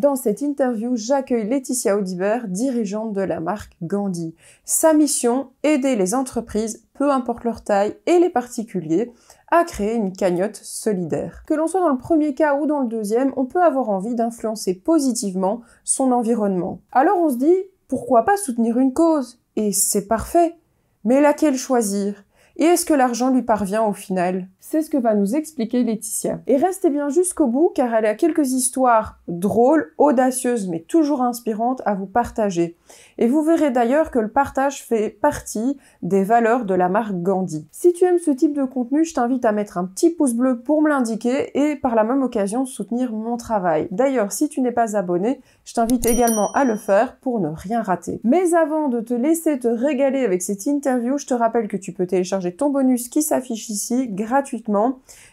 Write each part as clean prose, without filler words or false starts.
Dans cette interview, j'accueille Laetitia Audibert, dirigeante de la marque Gandhi. Sa mission, aider les entreprises, peu importe leur taille, et les particuliers, à créer une cagnotte solidaire. Que l'on soit dans le premier cas ou dans le deuxième, on peut avoir envie d'influencer positivement son environnement. Alors on se dit, pourquoi pas soutenir une cause? Et c'est parfait. Mais laquelle choisir? Et est-ce que l'argent lui parvient au final? C'est ce que va nous expliquer Laetitia. Et restez bien jusqu'au bout car elle a quelques histoires drôles, audacieuses mais toujours inspirantes à vous partager. Et vous verrez d'ailleurs que le partage fait partie des valeurs de la marque Gandhi. Si tu aimes ce type de contenu, je t'invite à mettre un petit pouce bleu pour me l'indiquer et par la même occasion soutenir mon travail. D'ailleurs, si tu n'es pas abonné, je t'invite également à le faire pour ne rien rater. Mais avant de te laisser te régaler avec cette interview, je te rappelle que tu peux télécharger ton bonus qui s'affiche ici gratuitement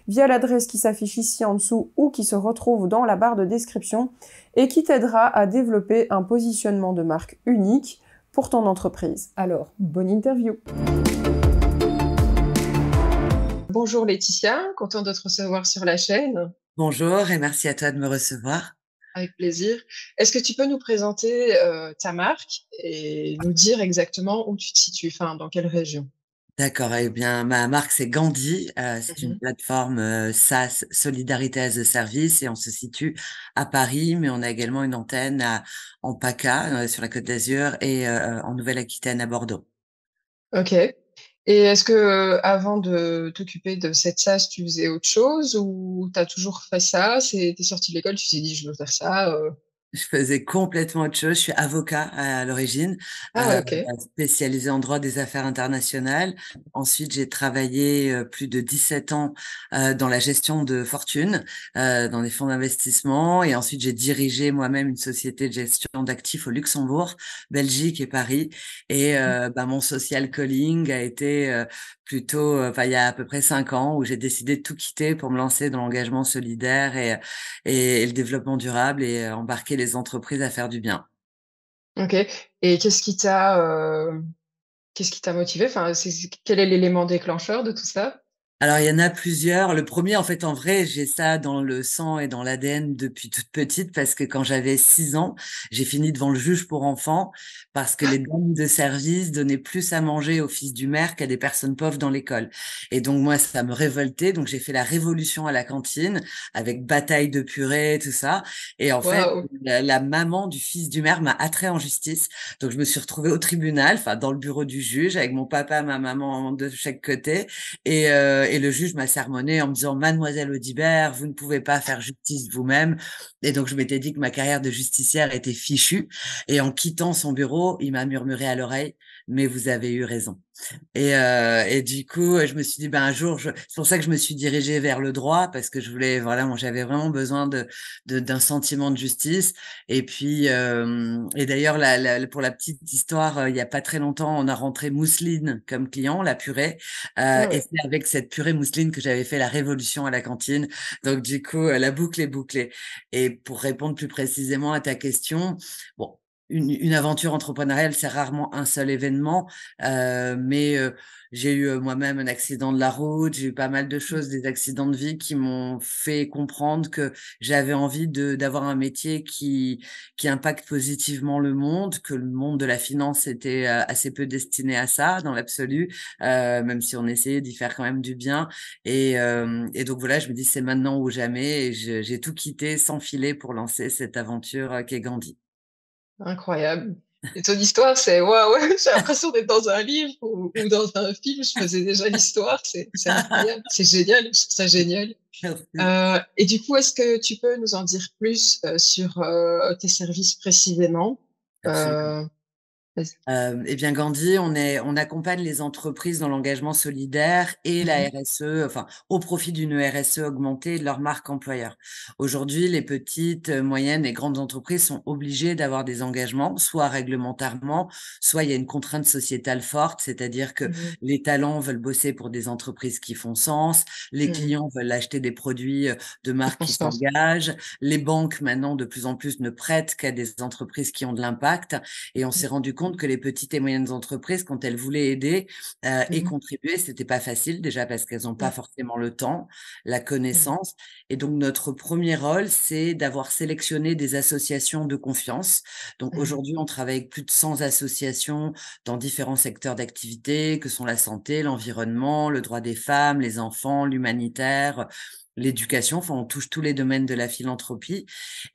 via l'adresse qui s'affiche ici en dessous ou qui se retrouve dans la barre de description et qui t'aidera à développer un positionnement de marque unique pour ton entreprise. Alors, bonne interview! Bonjour Laetitia, content de te recevoir sur la chaîne. Bonjour et merci à toi de me recevoir. Avec plaisir. Est-ce que tu peux nous présenter ta marque et nous dire exactement où tu te situes, enfin dans quelle région? D'accord, eh bien, ma marque, c'est Gandhi. C'est une Mhm. plateforme SaaS, Solidarité as a Service, et on se situe à Paris, mais on a également une antenne en PACA, sur la Côte d'Azur, et en Nouvelle-Aquitaine, à Bordeaux. Ok. Et est-ce que avant de t'occuper de cette SaaS, tu faisais autre chose ou tu as toujours fait ça? T'es sorti de l'école, tu t'es dit je veux faire ça. Je faisais complètement autre chose. Je suis avocat à l'origine, Ah ouais, ok. spécialisée en droit des affaires internationales. Ensuite, j'ai travaillé plus de 17 ans dans la gestion de fortune, dans des fonds d'investissement. Et ensuite, j'ai dirigé moi-même une société de gestion d'actifs au Luxembourg, Belgique et Paris. Et mon social calling a été plutôt, il y a à peu près 5 ans, où j'ai décidé de tout quitter pour me lancer dans l'engagement solidaire et le développement durable et embarquer les entreprises à faire du bien. Ok. Et qu'est-ce qui t'a motivé? Enfin, quel est l'élément déclencheur de tout ça? Alors, il y en a plusieurs. Le premier, en fait, en vrai, j'ai ça dans le sang et dans l'ADN depuis toute petite parce que quand j'avais 6 ans, j'ai fini devant le juge pour enfants parce que les dames de service donnaient plus à manger aux fils du maire qu'à des personnes pauvres dans l'école. Et donc, moi, ça me révoltait. Donc, j'ai fait la révolution à la cantine avec bataille de purée, tout ça. Et en fait, Waouh. la maman du fils du maire m'a attrait en justice. Donc, je me suis retrouvée au tribunal, enfin, dans le bureau du juge avec mon papa, ma maman de chaque côté. Et le juge m'a sermonné en me disant, Mademoiselle Audibert, vous ne pouvez pas faire justice vous-même. Et donc, je m'étais dit que ma carrière de justicière était fichue. Et en quittant son bureau, il m'a murmuré à l'oreille, mais vous avez eu raison. Et du coup, je me suis dit, ben, un jour, c'est pour ça que je me suis dirigée vers le droit, parce que je voulais, voilà, moi, j'avais vraiment besoin d'un sentiment de justice. Et puis, et d'ailleurs, pour la petite histoire, il y a pas très longtemps, on a rentré Mousseline comme client, la purée. Ah Et ouais. c'est avec cette purée mousseline que j'avais fait la révolution à la cantine. Donc, du coup, la boucle est bouclée. Et pour répondre plus précisément à ta question, bon, une aventure entrepreneuriale, c'est rarement un seul événement. Mais j'ai eu moi-même un accident de la route, j'ai eu pas mal de choses, des accidents de vie qui m'ont fait comprendre que j'avais envie d'avoir un métier qui impacte positivement le monde, que le monde de la finance était assez peu destiné à ça dans l'absolu, même si on essayait d'y faire quand même du bien. Et donc voilà, je me dis c'est maintenant ou jamais, et j'ai tout quitté sans filet pour lancer cette aventure qu'est Gandhi. Incroyable. Et ton histoire, c'est waouh, j'ai l'impression d'être dans un livre ou dans un film. Je faisais déjà l'histoire, c'est incroyable, c'est génial, je trouve ça génial. Merci. Et du coup, est-ce que tu peux nous en dire plus sur tes services précisément? Absolument. Euh, vas-y. Eh bien, Gandhi, on accompagne les entreprises dans l'engagement solidaire et la Mhm, RSE, enfin, au profit d'une RSE augmentée de leur marque employeur. Aujourd'hui, les petites, moyennes et grandes entreprises sont obligées d'avoir des engagements, soit réglementairement, soit il y a une contrainte sociétale forte, c'est-à-dire que mhm, les talents veulent bosser pour des entreprises qui font sens, les mhm. clients veulent acheter des produits de Qui marques font qui sens. s'engagent, les banques maintenant de plus en plus ne prêtent qu'à des entreprises qui ont de l'impact. Et on s'est rendu compte compte que les petites et moyennes entreprises, quand elles voulaient aider et Mmh. contribuer, c'était pas facile déjà parce qu'elles n'ont pas Ouais. forcément le temps, la Mmh. connaissance. Et donc notre premier rôle, c'est d'avoir sélectionné des associations de confiance. Donc Mmh. aujourd'hui, on travaille avec plus de 100 associations dans différents secteurs d'activité, que sont la santé, l'environnement, le droit des femmes, les enfants, l'humanitaire, l'éducation. Enfin, on touche tous les domaines de la philanthropie.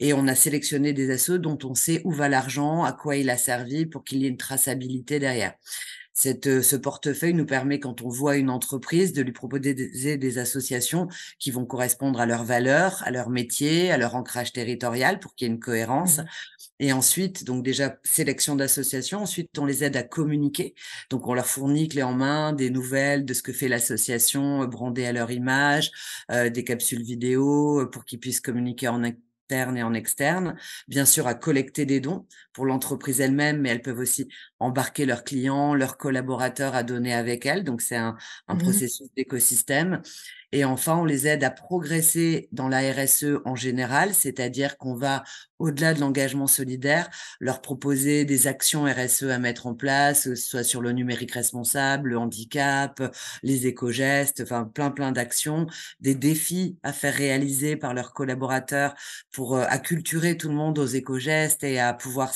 Et on a sélectionné des assos dont on sait où va l'argent, à quoi il a servi, pour qu'il y ait une traçabilité derrière. Ce portefeuille nous permet, quand on voit une entreprise, de lui proposer des associations qui vont correspondre à leurs valeurs, à leur métier, à leur ancrage territorial, pour qu'il y ait une cohérence. Mmh. Et ensuite, donc déjà, sélection d'associations. Ensuite, on les aide à communiquer. Donc, on leur fournit clé en main des nouvelles de ce que fait l'association, brandées à leur image, des capsules vidéo pour qu'ils puissent communiquer en interne et en externe. Bien sûr, à collecter des dons pour l'entreprise elle-même, mais elles peuvent aussi embarquer leurs clients, leurs collaborateurs à donner avec elles. Donc, c'est un Mmh. processus d'écosystème. Et enfin, on les aide à progresser dans la RSE en général, c'est-à-dire qu'on va, au-delà de l'engagement solidaire, leur proposer des actions RSE à mettre en place, que ce soit sur le numérique responsable, le handicap, les éco-gestes, enfin plein d'actions, des défis à faire réaliser par leurs collaborateurs pour acculturer tout le monde aux éco-gestes et à pouvoir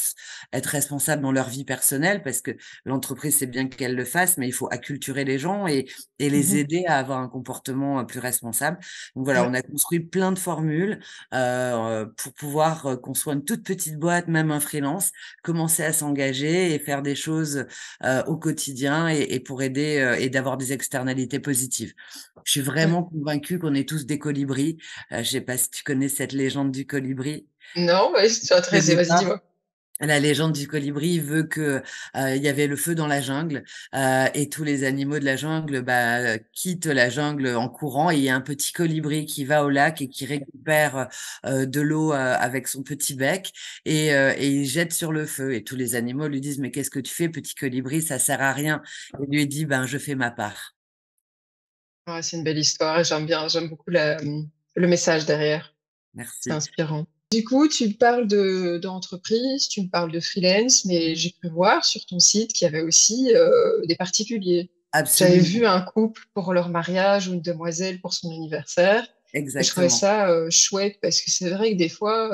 être responsables dans leur vie personnelle, parce que l'entreprise, c'est bien qu'elle le fasse, mais il faut acculturer les gens et les Mmh. aider à avoir un comportement plus responsable. Donc voilà, Ouais. on a construit plein de formules pour pouvoir, qu'on soit une toute petite boîte, même un freelance, commencer à s'engager et faire des choses au quotidien et pour aider et d'avoir des externalités positives. Je suis Ouais. vraiment convaincue qu'on est tous des colibris. Je sais pas si tu connais cette légende du colibri? Non, ouais, je suis Je intéressée, connais vas-y, pas. dis-moi. La légende du colibri veut que, il y avait le feu dans la jungle, et tous les animaux de la jungle, quittent la jungle en courant, et il y a un petit colibri qui va au lac et qui récupère, de l'eau, avec son petit bec et il jette sur le feu, et tous les animaux lui disent: «Mais qu'est-ce que tu fais, petit colibri? Ça sert à rien». Il lui dit: «Ben, je fais ma part». Ouais, c'est une belle histoire et j'aime beaucoup le message derrière. C'est Merci. inspirant. Du coup, tu me parles d'entreprise, tu me parles de freelance, mais Mmh. j'ai pu voir sur ton site qu'il y avait aussi, des particuliers. J'avais Absolument, vu un couple pour leur mariage ou une demoiselle pour son anniversaire et je trouvais exactement. ça, chouette parce que c'est vrai que des fois,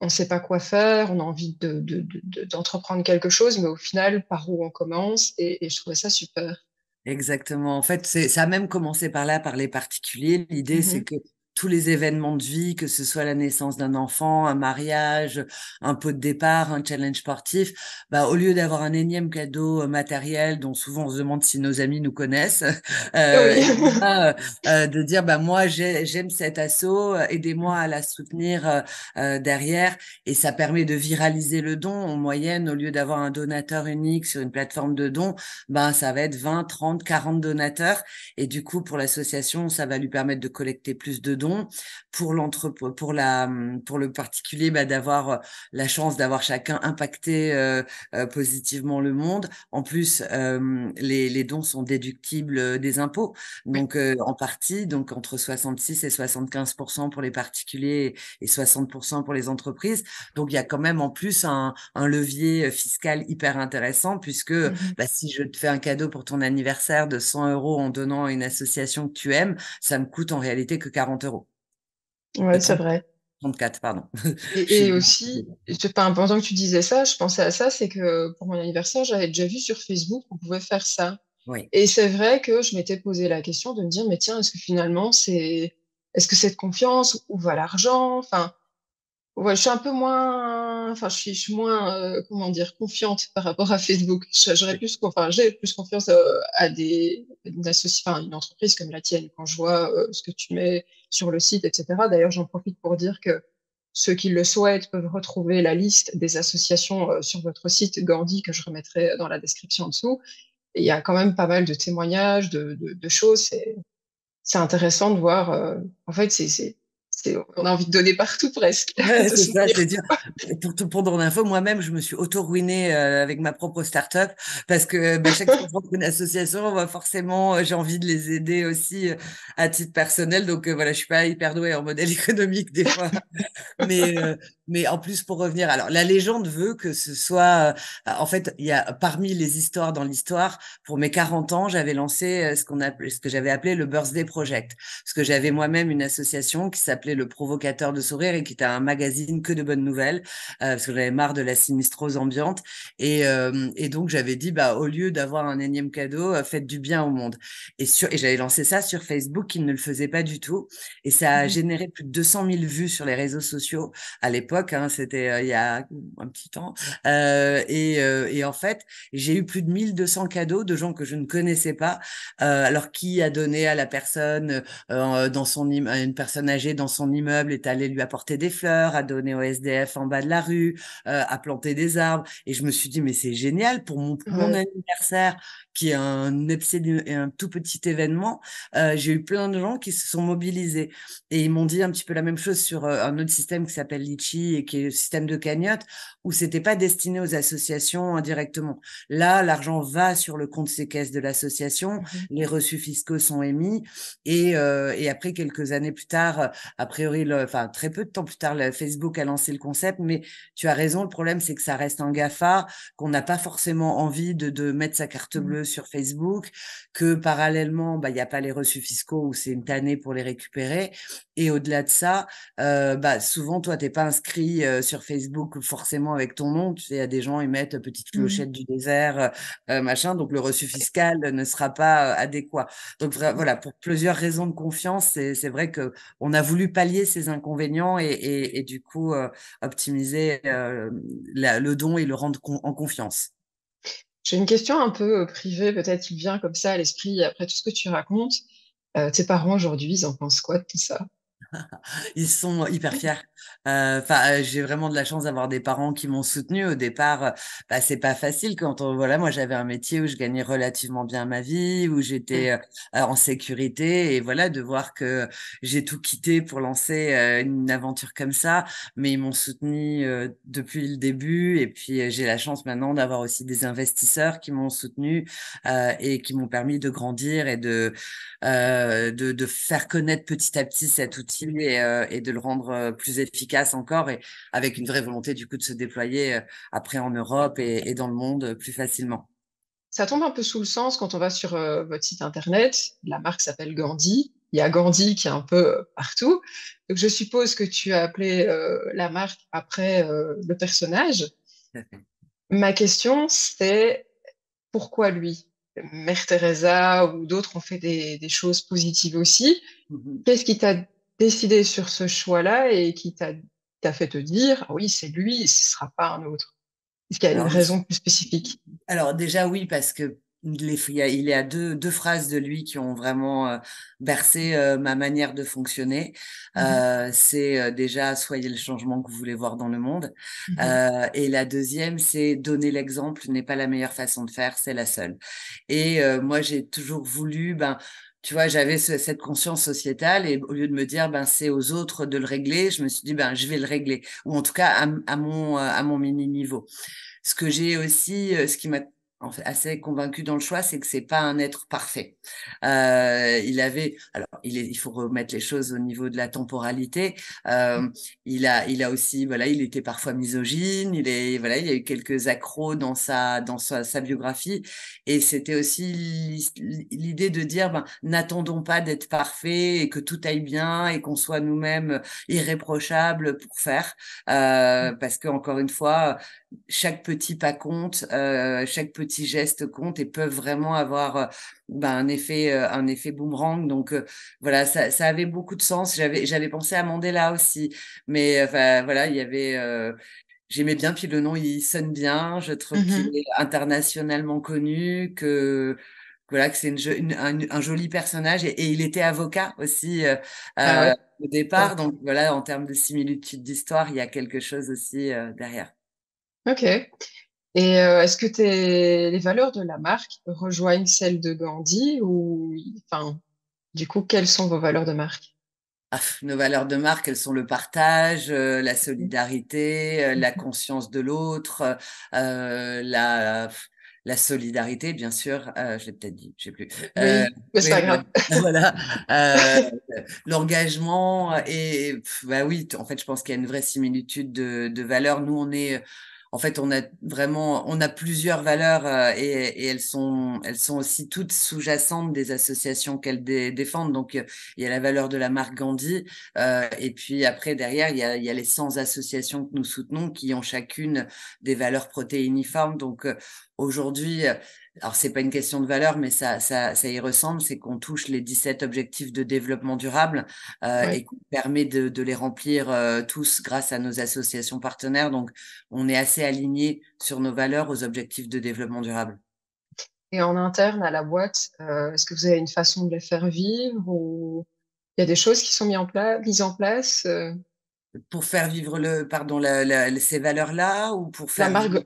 on ne sait pas quoi faire, on a envie d'entreprendre quelque chose, mais au final, par où on commence et je trouvais ça super. Exactement. En fait, ça a même commencé par là, par les particuliers. L'idée, c'est Mmh. que tous les événements de vie, que ce soit la naissance d'un enfant, un mariage, un pot de départ, un challenge sportif, au lieu d'avoir un énième cadeau matériel dont souvent on se demande si nos amis nous connaissent, Oui. et de dire, moi, j'aime cet asso, aidez-moi à la soutenir derrière. Et ça permet de viraliser le don. En moyenne, au lieu d'avoir un donateur unique sur une plateforme de dons, ça va être 20, 30, 40 donateurs. Et du coup, pour l'association, ça va lui permettre de collecter plus de dons. Pour le particulier, d'avoir la chance d'avoir chacun impacté positivement le monde. En plus, les dons sont déductibles des impôts. Oui. Donc, en partie, donc entre 66 et 75% pour les particuliers et 60% pour les entreprises. Donc, il y a quand même en plus un levier fiscal hyper intéressant puisque Mmh. si je te fais un cadeau pour ton anniversaire de 100 € en donnant à une association que tu aimes, ça me coûte en réalité que 40 €. Ouais, c'est 30, vrai. 34, pardon. Je Et suis... aussi, enfin, pendant que tu disais ça, je pensais à ça, c'est que pour mon anniversaire, j'avais déjà vu sur Facebook qu'on pouvait faire ça. Oui, Et c'est vrai que je m'étais posé la question de me dire, mais tiens, est-ce que finalement, est-ce que c'est de confiance? Où va l'argent? Enfin, ouais, je suis un peu moins, enfin, je suis moins, comment dire, confiante par rapport à Facebook. oui, J'ai plus confiance à enfin, une entreprise comme la tienne quand je vois ce que tu mets sur le site, etc. D'ailleurs, j'en profite pour dire que ceux qui le souhaitent peuvent retrouver la liste des associations sur votre site Gandhi que je remettrai dans la description en dessous. Et il y a quand même pas mal de témoignages, de choses. C'est intéressant de voir. En fait, On a envie de donner partout presque, Ouais, de c'est ça, soutenir. c'est dire. Pour ton info, moi-même, je me suis auto-ruinée avec ma propre start-up parce que bah, chaque fois que je rentre une association, bah, forcément, j'ai envie de les aider aussi à titre personnel. Donc voilà, je suis pas hyper douée en modèle économique des fois. Mais en plus, pour revenir, alors la légende veut que ce soit, en fait, il y a parmi les histoires dans l'histoire, pour mes 40 ans, j'avais lancé ce que j'avais appelé le Birthday Project, parce que j'avais moi-même une association qui s'appelait le Provocateur de sourire et qui était un magazine que de bonnes nouvelles, parce que j'avais marre de la sinistrose ambiante, et donc j'avais dit, bah au lieu d'avoir un énième cadeau, faites du bien au monde. Et j'avais lancé ça sur Facebook, qui ne le faisait pas du tout. Et ça a Mhm. généré plus de 200 000 vues sur les réseaux sociaux à l'époque, hein, c'était il y a un petit temps. Et en fait, j'ai eu plus de 1200 cadeaux de gens que je ne connaissais pas. Alors, qui a donné à la personne, à une personne âgée dans son immeuble, est allé lui apporter des fleurs, a donné au SDF en bas de la rue, a planté des arbres. Et je me suis dit, mais c'est génial pour mon Ouais. anniversaire, qui est un tout petit événement. J'ai eu plein de gens qui se sont mobilisés. Et ils m'ont dit un petit peu la même chose sur un autre système qui s'appelle Litchi et qui est le système de cagnotte, où c'était pas destiné aux associations indirectement. Là, l'argent va sur le compte séquestre de l'association, Mhm. les reçus fiscaux sont émis, et après, quelques années plus tard, a priori, enfin très peu de temps plus tard, Facebook a lancé le concept, mais tu as raison, le problème c'est que ça reste un GAFA, qu'on n'a pas forcément envie de mettre sa carte Mhm. bleue sur Facebook, que parallèlement, bah, il n'y a pas les reçus fiscaux où c'est une tannée pour les récupérer. Et au-delà de ça, bah, souvent, toi, t'es pas inscrit sur Facebook forcément avec ton nom. Tu sais, il y a des gens, ils mettent petite Mhm. clochette du désert, machin. Donc, le reçu fiscal ne sera pas adéquat. Donc, voilà, pour plusieurs raisons de confiance, c'est vrai que on a voulu pallier ces inconvénients et du coup, optimiser le don et le rendre en confiance. J'ai une question un peu privée, peut-être qui vient comme ça à l'esprit après tout ce que tu racontes. Tes parents aujourd'hui, ils en pensent quoi de tout ça? Ils sont hyper fiers. Enfin, j'ai vraiment de la chance d'avoir des parents qui m'ont soutenu au départ. Bah, c'est pas facile quand voilà, moi j'avais un métier où je gagnais relativement bien ma vie, où j'étais en sécurité, et voilà, de voir que j'ai tout quitté pour lancer une aventure comme ça. Mais ils m'ont soutenu depuis le début, et puis j'ai la chance maintenant d'avoir aussi des investisseurs qui m'ont soutenu et qui m'ont permis de grandir et de faire connaître petit à petit cet outil et de le rendre plus efficace encore, et avec une vraie volonté du coup de se déployer après en Europe et dans le monde plus facilement. Ça tombe un peu sous le sens quand on va sur votre site internet. La marque s'appelle Gandhi. Il y a Gandhi qui est un peu partout. Donc je suppose que tu as appelé la marque après le personnage. Tout à fait. Ma question, c'est pourquoi lui? Mère Teresa ou d'autres ont fait des choses positives aussi. Mhm. Qu'est-ce qui t'a décidé sur ce choix-là et qui t'a fait te dire, ah oui, c'est lui, ce ne sera pas un autre? Est-ce qu'il y a une Alors, raison plus spécifique? alors déjà oui, parce que il y a deux phrases de lui qui ont vraiment bercé ma manière de fonctionner. Mhm, C'est déjà soyez le changement que vous voulez voir dans le monde. mhm, Et la deuxième, c'est donner l'exemple n'est pas la meilleure façon de faire, c'est la seule. Et moi, j'ai toujours voulu, ben, tu vois, j'avais cette conscience sociétale, et au lieu de me dire, ben, c'est aux autres de le régler, je me suis dit, ben, je vais le régler, ou en tout cas à mon mini niveau. Ce que j'ai aussi, ce qui m'a en fait assez convaincu dans le choix, c'est que c'est pas un être parfait. Alors il faut remettre les choses au niveau de la temporalité. Euh, il a aussi, voilà, il était parfois misogyne. Voilà, il y a eu quelques accros dans sa biographie, et c'était aussi l'idée de dire, ben, n'attendons pas d'être parfait et que tout aille bien et qu'on soit nous-mêmes irréprochables pour faire, parce que encore une fois, chaque petit pas compte, chaque petit geste compte, et peuvent vraiment avoir ben, un effet boomerang. Donc voilà, ça avait beaucoup de sens. J'avais pensé à Mandela aussi, mais enfin voilà, il y avait j'aimais bien, puis le nom il sonne bien. Je trouve qu'il mhm. est internationalement connu, que voilà, que c'est un joli personnage, et il était avocat aussi Ah ouais, au départ. Donc voilà, en termes de similitude d'histoire, il y a quelque chose aussi derrière. ok. Et est-ce que les valeurs de la marque rejoignent celles de Gandhi ou, enfin, du coup, quelles sont vos valeurs de marque? Nos valeurs de marque, elles sont le partage, la solidarité, la conscience de l'autre, la solidarité, bien sûr. Je l'ai peut-être dit, je sais plus. Oui, mais c'est Oui, pas grave. voilà. Euh, L'engagement bah oui, en fait, je pense qu'il y a une vraie similitude de valeurs. Nous, en fait, on a plusieurs valeurs et elles sont aussi toutes sous-jacentes des associations qu'elles défendent. Donc, il y a la valeur de la marque Gandhi et puis après, derrière, il y a les 100 associations que nous soutenons qui ont chacune des valeurs protéiniformes. Donc, aujourd'hui, alors c'est pas une question de valeur, mais ça y ressemble, c'est qu'on touche les 17 objectifs de développement durable et Ouais. qu'on permet de les remplir tous grâce à nos associations partenaires. Donc, on est assez aligné sur nos valeurs aux objectifs de développement durable. Et en interne à la boîte, est-ce que vous avez une façon de les faire vivre ou il y a des choses qui sont mises en place Pour faire vivre ces valeurs-là ou pour la faire vivre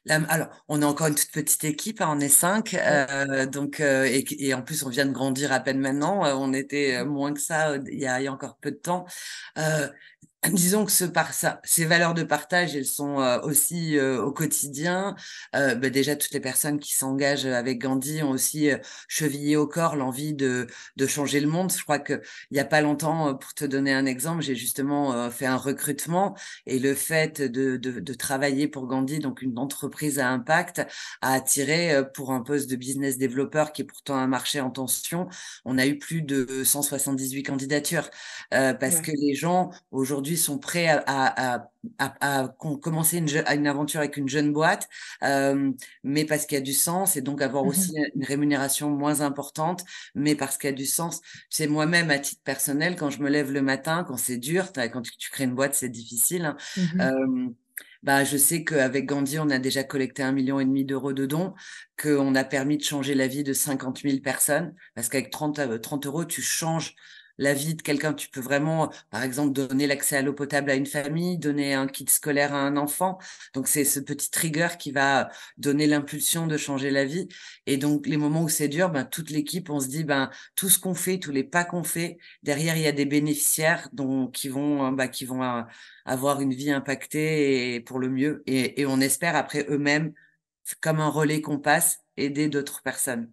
marque, alors, on est encore une toute petite équipe, hein, on est 5, ouais. donc, et en plus, on vient de grandir à peine maintenant. On était moins que ça il y a encore peu de temps. Euh, Disons que ces valeurs de partage, elles sont aussi au quotidien. Bah, déjà, toutes les personnes qui s'engagent avec Gandhi ont aussi chevillé au corps l'envie de changer le monde. Je crois que il y a pas longtemps, pour te donner un exemple, j'ai justement fait un recrutement et le fait de travailler pour Gandhi, donc une entreprise à impact, a attiré pour un poste de business developer qui est pourtant un marché en tension. On a eu plus de 178 candidatures parce que Ouais. les gens aujourd'hui sont prêts à commencer une aventure avec une jeune boîte, mais parce qu'il y a du sens et donc avoir Mhm. aussi une rémunération moins importante, mais parce qu'il y a du sens. C'est moi-même à titre personnel, quand je me lève le matin, quand c'est dur, quand tu crées une boîte, c'est difficile, hein, Mhm. bah, je sais qu'avec Gandhi, on a déjà collecté 1,5 million de dons, qu'on a permis de changer la vie de 50 000 personnes, parce qu'avec 30 euros, tu changes la vie de quelqu'un. Tu peux vraiment, par exemple, donner l'accès à l'eau potable à une famille, donner un kit scolaire à un enfant. Donc, c'est ce petit trigger qui va donner l'impulsion de changer la vie. Et donc, les moments où c'est dur, ben, toute l'équipe, on se dit, ben, tout ce qu'on fait, tous les pas qu'on fait, derrière, il y a des bénéficiaires qui vont avoir une vie impactée et pour le mieux. Et on espère après eux-mêmes, comme un relais qu'on passe, aider d'autres personnes.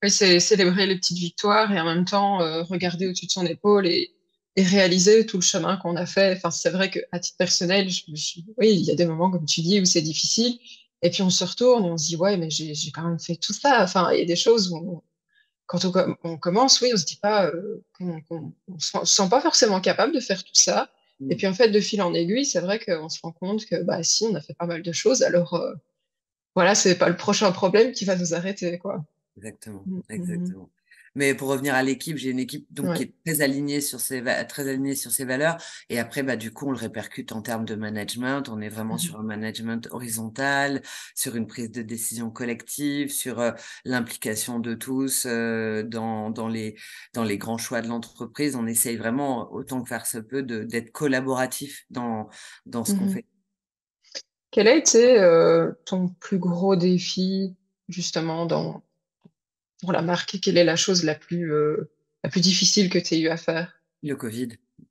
Oui, c'est célébrer les petites victoires et en même temps regarder au-dessus de son épaule et réaliser tout le chemin qu'on a fait. Enfin, c'est vrai qu'à titre personnel, oui, il y a des moments, comme tu dis, où c'est difficile. Et puis on se retourne et on se dit, ouais, mais j'ai quand même fait tout ça. Enfin, il y a des choses où, quand on commence, oui, on se dit pas on se sent pas forcément capable de faire tout ça. Et Mm. puis en fait, de fil en aiguille, c'est vrai qu'on se rend compte que bah si, on a fait pas mal de choses. Alors voilà, c'est pas le prochain problème qui va nous arrêter, quoi. Exactement, Mm, mm, exactement. Mais pour revenir à l'équipe, j'ai une équipe mm. donc qui Ouais. est très alignée sur très alignée sur ses valeurs. Et après, bah du coup, on le répercute en termes de management. On est vraiment Mhm. sur un management horizontal, sur une prise de décision collective, sur l'implication de tous dans les grands choix de l'entreprise. On essaye vraiment autant que faire se peut d'être collaboratif dans ce qu'on Mhm. fait. Quel a été ton plus gros défi, justement, pour la marque? Quelle est la chose la plus difficile que tu aies eu à faire? Le Covid,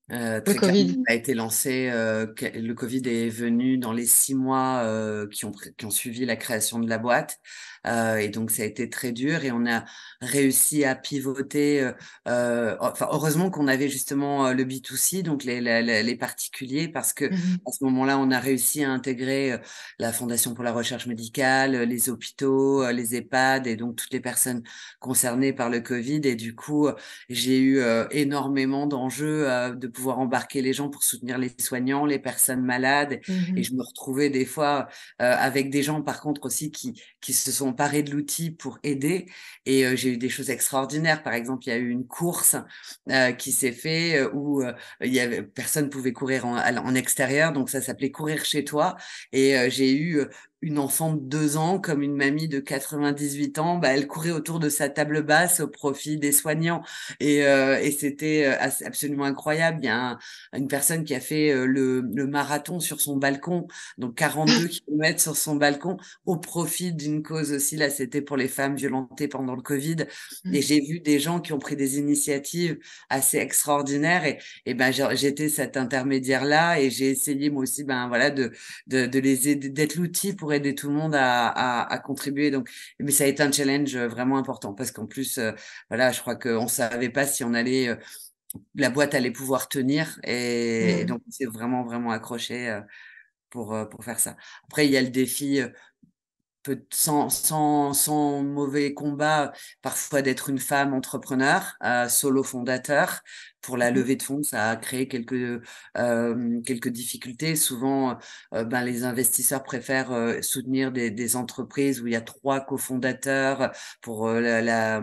Le très clairement, Covid. a été lancé. Le Covid est venu dans les 6 mois qui ont suivi la création de la boîte, et donc ça a été très dur. Et on a réussi à pivoter. Enfin, heureusement qu'on avait justement le B2C, donc les particuliers, parce que Mhm. à ce moment-là, on a réussi à intégrer la Fondation pour la recherche médicale, les hôpitaux, les EHPAD, et donc toutes les personnes concernées par le Covid. Et du coup, j'ai eu énormément d'enjeux de pouvoir embarquer les gens pour soutenir les soignants, les personnes malades. Et Mhm. je me retrouvais des fois avec des gens, par contre, aussi qui se sont emparés de l'outil pour aider. Et j'ai eu des choses extraordinaires. Par exemple, il y a eu une course qui s'est fait où personne pouvait courir en extérieur. Donc, ça s'appelait Courir chez toi. Et j'ai eu une enfant de 2 ans comme une mamie de 98 ans, bah, elle courait autour de sa table basse au profit des soignants. Et c'était absolument incroyable. Il y a une personne qui a fait le marathon sur son balcon, donc 42 kilomètres sur son balcon, au profit d'une cause aussi. Là, c'était pour les femmes violentées pendant le Covid. Et j'ai vu des gens qui ont pris des initiatives assez extraordinaires. Et ben, j'étais cet intermédiaire-là et j'ai essayé moi aussi, ben voilà, de les aider, d'être l'outil pour aider tout le monde à contribuer. Donc, mais ça a été un challenge vraiment important parce qu'en plus, voilà, je crois qu'on savait pas si on allait, la boîte allait pouvoir tenir et donc c'est vraiment vraiment accroché pour faire ça. Après, il y a le défi sans mauvais combat, parfois d'être une femme entrepreneur, solo fondateur. Pour la levée de fonds, ça a créé quelques difficultés. Souvent, ben, les investisseurs préfèrent soutenir des entreprises où il y a 3 cofondateurs pour la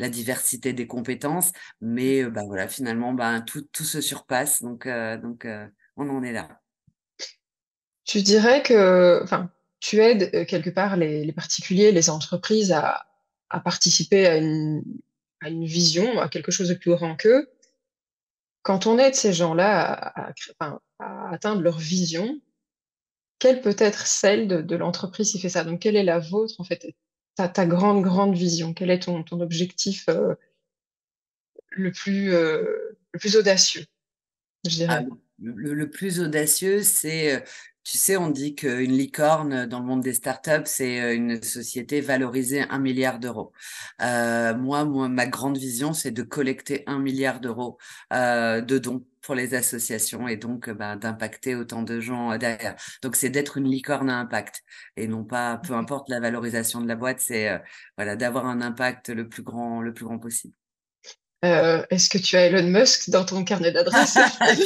diversité des compétences. Mais ben, voilà, finalement, ben, tout se surpasse. Donc, on en est là. Tu dirais que, enfin, tu aides quelque part les particuliers, les entreprises à participer à une vision, à quelque chose de plus grand qu'eux. Quand on aide ces gens-là enfin, à atteindre leur vision, quelle peut être celle de l'entreprise qui fait ça? Donc, quelle est la vôtre, en fait? Ta grande, grande vision? Quel est ton objectif le plus audacieux, je Ah, dirais? le plus audacieux, c'est, tu sais, on dit qu'une licorne dans le monde des startups, c'est une société valorisée 1 milliard d'euros. Moi, ma grande vision, c'est de collecter 1 milliard d'euros de dons pour les associations et donc ben, d'impacter autant de gens derrière. Donc, c'est d'être une licorne à impact et non pas, peu importe la valorisation de la boîte, c'est voilà, d'avoir un impact le plus grand possible. Est-ce que tu as Elon Musk dans ton carnet d'adresses?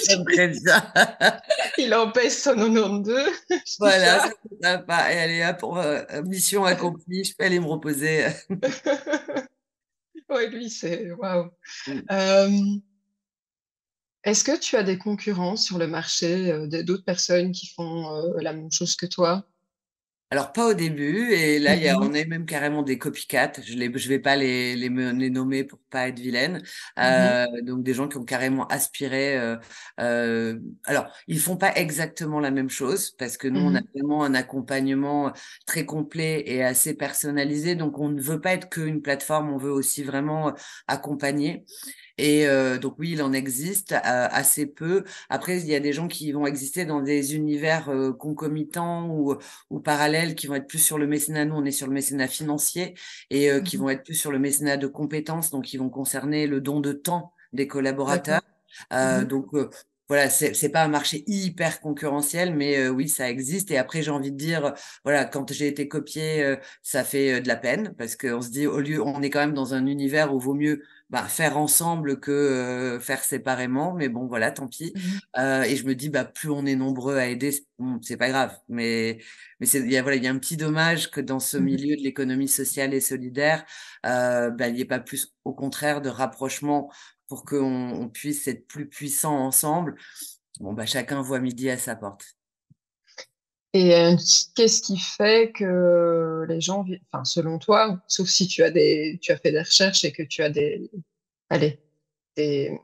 J'aimerais bien. Il en pèse 192, je dis Voilà, ça. ça c'est sympa. Et allez, hop, mission accomplie, je peux aller me reposer. Ouais, lui, c'est waouh. Euh, Est-ce que tu as des concurrents sur le marché, d'autres personnes qui font la même chose que toi? Alors, pas au début, et là, Mhm, on est même carrément des copycats. Je vais pas les nommer pour pas être vilaine. mhm, Donc, des gens qui ont carrément aspiré. Alors, ils font pas exactement la même chose parce que nous, on a mhm, vraiment un accompagnement très complet et assez personnalisé. Donc, on ne veut pas être qu'une plateforme, on veut aussi vraiment accompagner. Et donc oui, il en existe assez peu. Après, il y a des gens qui vont exister dans des univers concomitants ou parallèles, qui vont être plus sur le mécénat. Nous, on est sur le mécénat financier et qui mhm, vont être plus sur le mécénat de compétences, donc qui vont concerner le don de temps des collaborateurs. d'accord. Mhm, Donc voilà, c'est pas un marché hyper concurrentiel, mais oui, ça existe. Et après, j'ai envie de dire, voilà, quand j'ai été copié, ça fait de la peine parce qu'on se dit, au lieu, on est quand même dans un univers où vaut mieux bah, faire ensemble que faire séparément. Mais bon, voilà, tant pis. mhm, Et je me dis, bah, plus on est nombreux à aider, c'est pas grave. Mais voilà, il y a un petit dommage que dans ce mhm. milieu de l'économie sociale et solidaire, bah, il n'y ait pas plus, au contraire, de rapprochement pour qu'on puisse être plus puissants ensemble. Bon, bah, chacun voit midi à sa porte. Et qu'est-ce qui fait que les gens, enfin, selon toi, sauf si tu as fait des recherches et que tu as allez, des,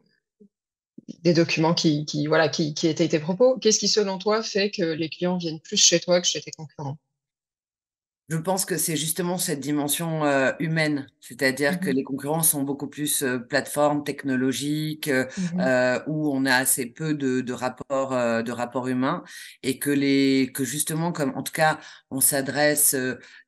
des documents voilà, qui étaient tes propos, qu'est-ce qui, selon toi, fait que les clients viennent plus chez toi que chez tes concurrents? Je pense que c'est justement cette dimension humaine, c'est-à-dire que Mhm, les concurrents sont beaucoup plus plateformes technologiques mhm, où on a assez peu de rapports humains et que justement comme en tout cas on s'adresse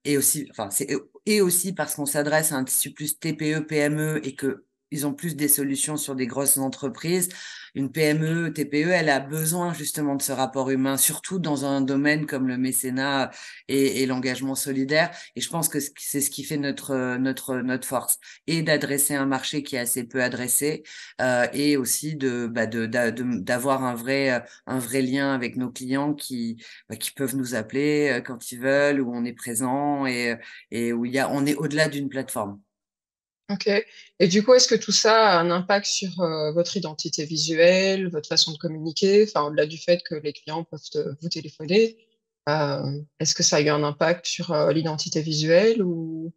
et aussi enfin c'est et aussi parce qu'on s'adresse à un tissu plus TPE PME et que ils ont plus des solutions sur des grosses entreprises. Une PME, TPE, elle a besoin justement de ce rapport humain, surtout dans un domaine comme le mécénat et l'engagement solidaire. Et je pense que c'est ce qui fait notre force et d'adresser un marché qui est assez peu adressé et aussi d'avoir un vrai lien avec nos clients qui peuvent nous appeler quand ils veulent, où on est présent et où on est au-delà d'une plateforme. ok. Et du coup, est-ce que tout ça a un impact sur votre identité visuelle, votre façon de communiquer, enfin, au-delà du fait que les clients peuvent vous téléphoner, Est-ce que ça a eu un impact sur l'identité visuelle ou...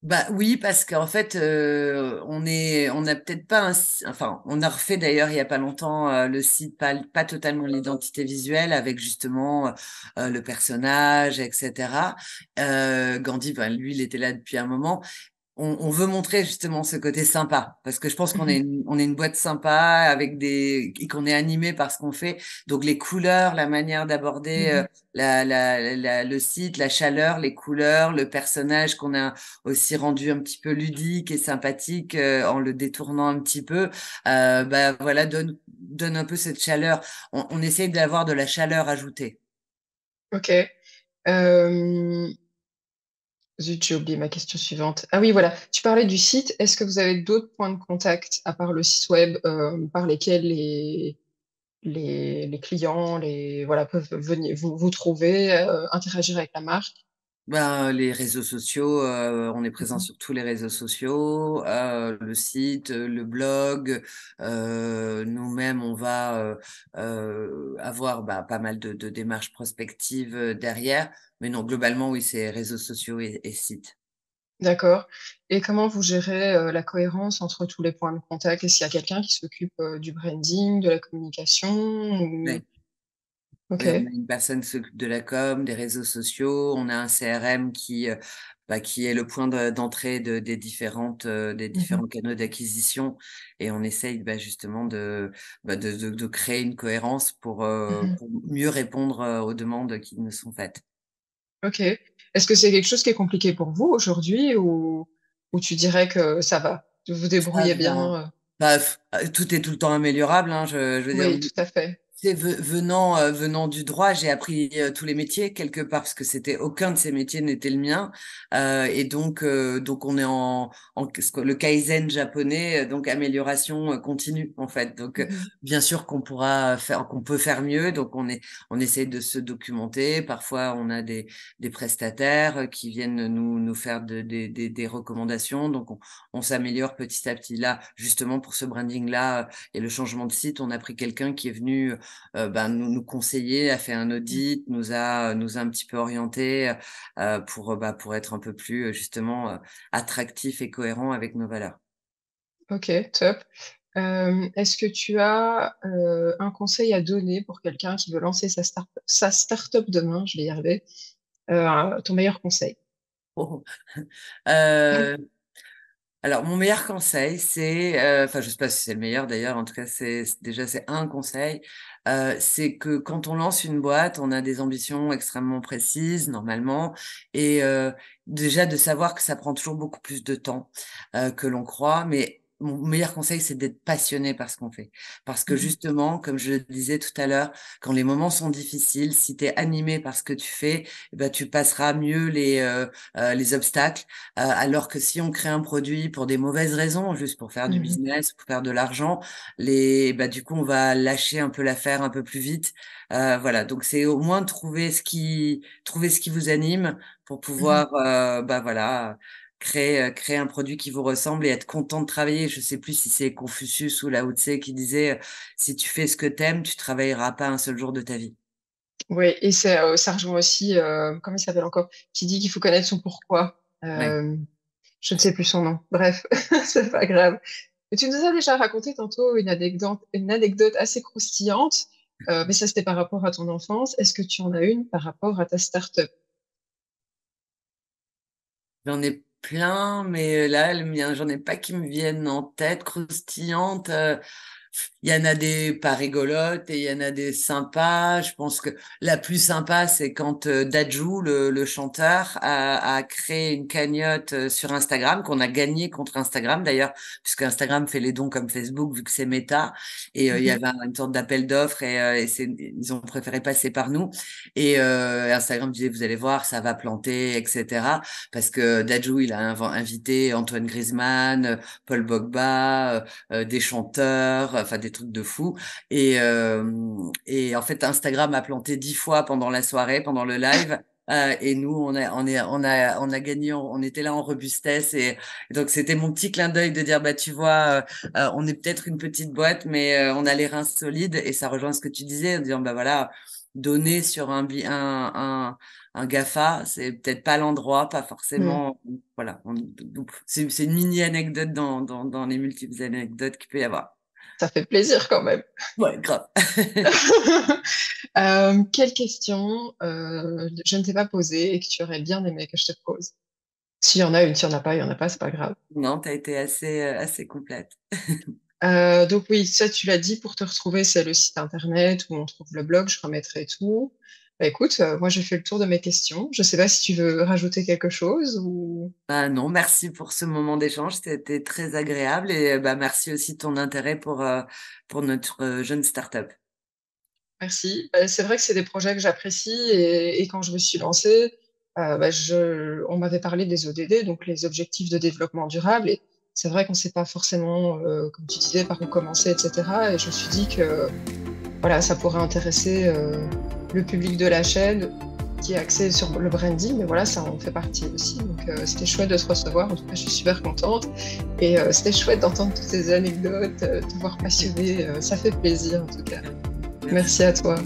Bah oui, parce qu'en fait, on n'a peut-être pas enfin, on a refait d'ailleurs il y a pas longtemps le site, pas totalement l'identité visuelle avec justement le personnage, etc. Gandhi, ben, lui, il était là depuis un moment. On veut montrer justement ce côté sympa parce que je pense qu'on est Mhm, on est une boîte sympa avec et qu'on est animé par ce qu'on fait. Donc les couleurs, la manière d'aborder mhm. le site, la chaleur, les couleurs, le personnage qu'on a aussi rendu un petit peu ludique et sympathique en le détournant un petit peu, bah voilà donne un peu cette chaleur. On essaye d'avoir de la chaleur ajoutée. Ok. Euh, Zut, j'ai oublié ma question suivante. Ah oui, voilà. Tu parlais du site. Est-ce que vous avez d'autres points de contact à part le site web par lesquels les clients voilà, peuvent venir vous trouver, interagir avec la marque? Ben, les réseaux sociaux, on est présent Mhm, sur tous les réseaux sociaux, le site, le blog, nous-mêmes, on va avoir bah, pas mal de démarches prospectives derrière, mais non, globalement, oui, c'est réseaux sociaux et sites. d'accord. Et comment vous gérez la cohérence entre tous les points de contact? Est-ce qu'il y a quelqu'un qui s'occupe du branding, de la communication ou... Ouais. Ok. Oui, on a une personne qui s'occupe de la com, des réseaux sociaux, on a un CRM qui est le point d'entrée des Mhm, différents canaux d'acquisition et on essaye bah, justement de créer une cohérence mhm. pour mieux répondre aux demandes qui nous sont faites. Ok. Est-ce que c'est quelque chose qui est compliqué pour vous aujourd'hui ou tu dirais que ça va? Vous vous Ça débrouillez va. bien? Bah, tout est tout le temps améliorable, hein, je veux dire, Oui, tout à fait. c'est venant du droit, j'ai appris tous les métiers quelque part parce que c'était aucun de ces métiers n'était le mien et donc on est le kaizen japonais donc amélioration continue en fait donc Mhm, bien sûr qu'on peut faire mieux donc on essaie de se documenter parfois on a des prestataires qui viennent nous faire des recommandations donc on s'améliore petit à petit là justement pour ce branding là et le changement de site on a pris quelqu'un qui est venu ben, nous conseiller, a fait un mhm. audit, nous a un petit peu orienté pour être un peu plus justement attractif et cohérent avec nos valeurs. Ok, top. Est-ce que tu as un conseil à donner pour quelqu'un qui veut lancer sa start-up demain? Je vais y arriver. Ton meilleur conseil. Oh. Euh, alors, mon meilleur conseil, enfin, je sais pas si c'est le meilleur d'ailleurs, en tout cas, déjà, c'est un conseil, c'est que quand on lance une boîte, on a des ambitions extrêmement précises, normalement, et déjà de savoir que ça prend toujours beaucoup plus de temps que l'on croit, mais mon meilleur conseil, c'est d'être passionné par ce qu'on fait. Parce que Mhm, justement, comme je le disais tout à l'heure, quand les moments sont difficiles, si tu es animé par ce que tu fais, eh ben, tu passeras mieux les obstacles alors que si on crée un produit pour des mauvaises raisons, juste pour faire du mhm, business, pour faire de l'argent, bah, du coup, on va lâcher un peu l'affaire un peu plus vite. Voilà. Donc, c'est au moins trouver ce qui vous anime pour mhm. pouvoir, bah, voilà, créer un produit qui vous ressemble et être content de travailler. Je sais plus si c'est Confucius ou Lao Tse qui disait, si tu fais ce que t'aimes, tu travailleras pas un seul jour de ta vie. Oui, et ça rejoint aussi, comment il s'appelle encore, qui dit qu'il faut connaître son pourquoi. Ouais. Je ne sais plus son nom. Bref, c'est pas grave. Mais tu nous as déjà raconté tantôt une anecdote assez croustillante, mais ça c'était par rapport à ton enfance. Est-ce que tu en as une par rapport à ta start-up? J'en ai plein, mais là, le mien, j'en ai pas qui me viennent en tête, croustillantes. Il y en a des pas rigolotes et il y en a des sympas. Je pense que la plus sympa, c'est quand Dadju, le chanteur, a créé une cagnotte sur Instagram qu'on a gagné contre Instagram d'ailleurs, puisque Instagram fait les dons comme Facebook vu que c'est Meta. Et il y Mhm, avait une sorte d'appel d'offres et ils ont préféré passer par nous. Et Instagram disait, vous allez voir, ça va planter, etc. Parce que Dadju, il a invité Antoine Griezmann, Paul Pogba, des chanteurs, enfin des trucs de fou. Et en fait, Instagram a planté 10 fois pendant la soirée, pendant le live. Et nous, on a gagné, on était là en robustesse. Et donc, c'était mon petit clin d'œil de dire, bah, tu vois, on est peut-être une petite boîte, mais on a les reins solides. Et ça rejoint ce que tu disais, en disant, bah voilà, donner sur un GAFA, c'est peut-être pas l'endroit, pas forcément. Voilà. Donc, c'est une mini anecdote dans les multiples anecdotes qu'il peut y avoir. Ça fait plaisir quand même. Ouais, grave. Quelle question je ne t'ai pas posée et que tu aurais bien aimé que je te pose? S'il y en a une, s'il n'y en a pas, il n'y en a pas, c'est pas grave. Non, tu as été assez complète. Donc oui, ça tu l'as dit, pour te retrouver, c'est le site internet où on trouve le blog, je remettrai tout. Bah, écoute, moi j'ai fait le tour de mes questions. Je sais pas si tu veux rajouter quelque chose ou... Non, merci pour ce moment d'échange, c'était très agréable et merci aussi de ton intérêt pour notre jeune start-up. Merci. C'est vrai que c'est des projets que j'apprécie et quand je me suis lancée, on m'avait parlé des ODD, donc les objectifs de développement durable, et c'est vrai qu'on ne sait pas forcément, comme tu disais, par où commencer, etc. Et je me suis dit que voilà, ça pourrait intéresser le public de la chaîne qui est axé sur le branding, mais voilà, ça en fait partie aussi. Donc c'était chouette de te recevoir, en tout cas je suis super contente. Et c'était chouette d'entendre toutes ces anecdotes, de te voir passionné, ça fait plaisir en tout cas. Merci à toi.